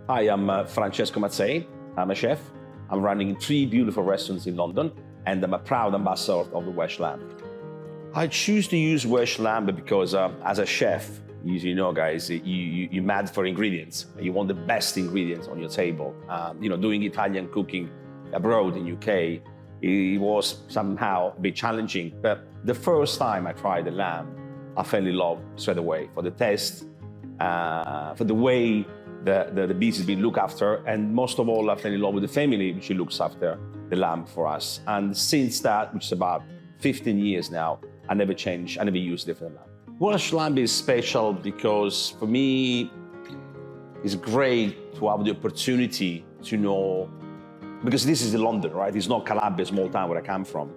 Hi, I'm Francesco Mazzei. I'm a chef. I'm running 3 beautiful restaurants in London, and I'm a proud ambassador of the Welsh Lamb. I choose to use Welsh Lamb because as a chef, you know, guys, you're mad for ingredients. You want the best ingredients on your table. Doing Italian cooking abroad in UK, it was somehow a bit challenging. But the first time I tried the lamb, I fell in love straight away for the taste, for the way the beast has been looked after, and most of all, I fell in love with the family which looks after the lamb for us. And since that, which is about 15 years now, I never changed, I never used different lamb. Welsh lamb is special because for me, it's great to have the opportunity to know, because this is London, right? It's not Calabria, small town where I come from.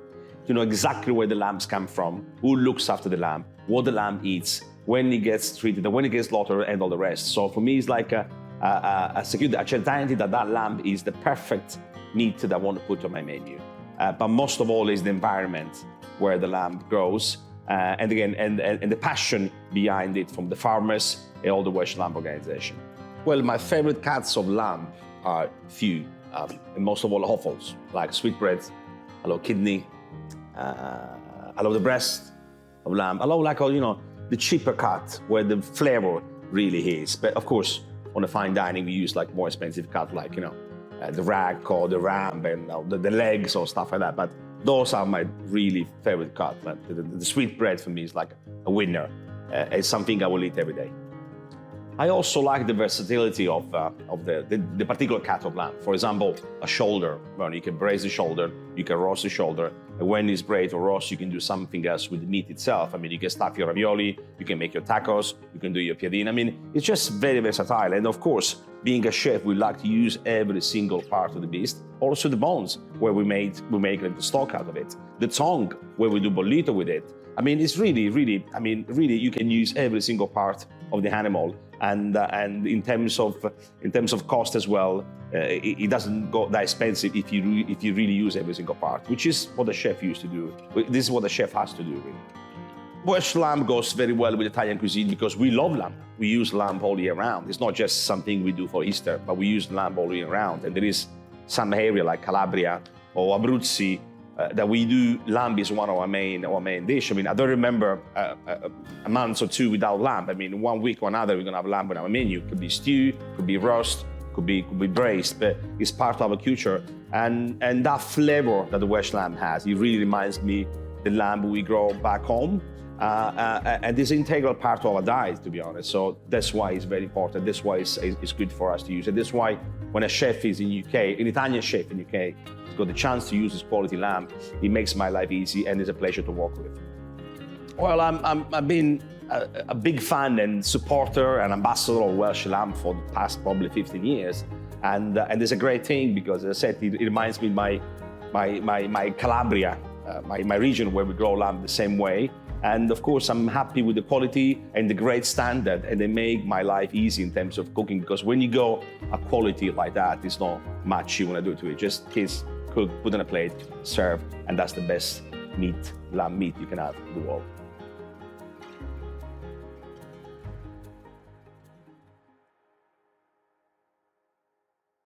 To know exactly where the lambs come from, who looks after the lamb, what the lamb eats, when it gets treated, and when it gets slaughtered, and all the rest. So for me, it's like a certainty that lamb is the perfect meat that I want to put on my menu. But most of all is the environment where the lamb grows, and the passion behind it from the farmers and all the Welsh Lamb organization. Well, my favorite cuts of lamb are few, and most of all offals, like sweetbreads. I love kidney. I love the breast of lamb. I love the cheaper cut where the flavor really is. But of course, on a fine dining, we use more expensive cut, the rack or the ram and the legs or stuff like that. But those are my really favorite cut. The sweetbread for me is like a winner. It's something I will eat every day. I also like the versatility of the particular cut of lamb. For example, a shoulder. Well, you can braise the shoulder, you can roast the shoulder. And when it's braised or roast, you can do something else with the meat itself. You can stuff your ravioli, you can make your tacos, you can do your piadine. It's just very versatile. And of course, being a chef, we like to use every single part of the beast. Also the bones, where we make the stock out of it. The tongue, where we do bollito with it. It's really, you can use every single part of the animal. And in terms of cost as well, it doesn't go that expensive if you really use every single part, which is what the chef used to do. This is what the chef has to do, really. Welsh lamb goes very well with Italian cuisine because we love lamb. We use lamb all year round. It's not just something we do for Easter, but we use lamb all year round. And there is some area like Calabria or Abruzzi that we do. Lamb is one of our main dish. I don't remember a month or two without lamb. 1 week or another, we're gonna have lamb on our menu. Could be stew, could be roast, could be braised, but it's part of our culture. And that flavor that the Welsh lamb has, it really reminds me the lamb we grow back home. And it's an integral part of our diet, to be honest. So that's why it's very important. That's why it's good for us to use it. That's why when a chef is in UK, an Italian chef in UK, has got the chance to use this quality lamb, it makes my life easy and it's a pleasure to work with. Well, I've been a big fan and supporter and ambassador of Welsh Lamb for the past probably 15 years. And it's a great thing because, as I said, it reminds me of my Calabria, my region where we grow lamb the same way. And of course, I'm happy with the quality and the great standard, and they make my life easy in terms of cooking, because when you go a quality like that, it's not much you want to do to it. Just kiss, cook, put on a plate, serve, and that's the best lamb meat you can have in the world.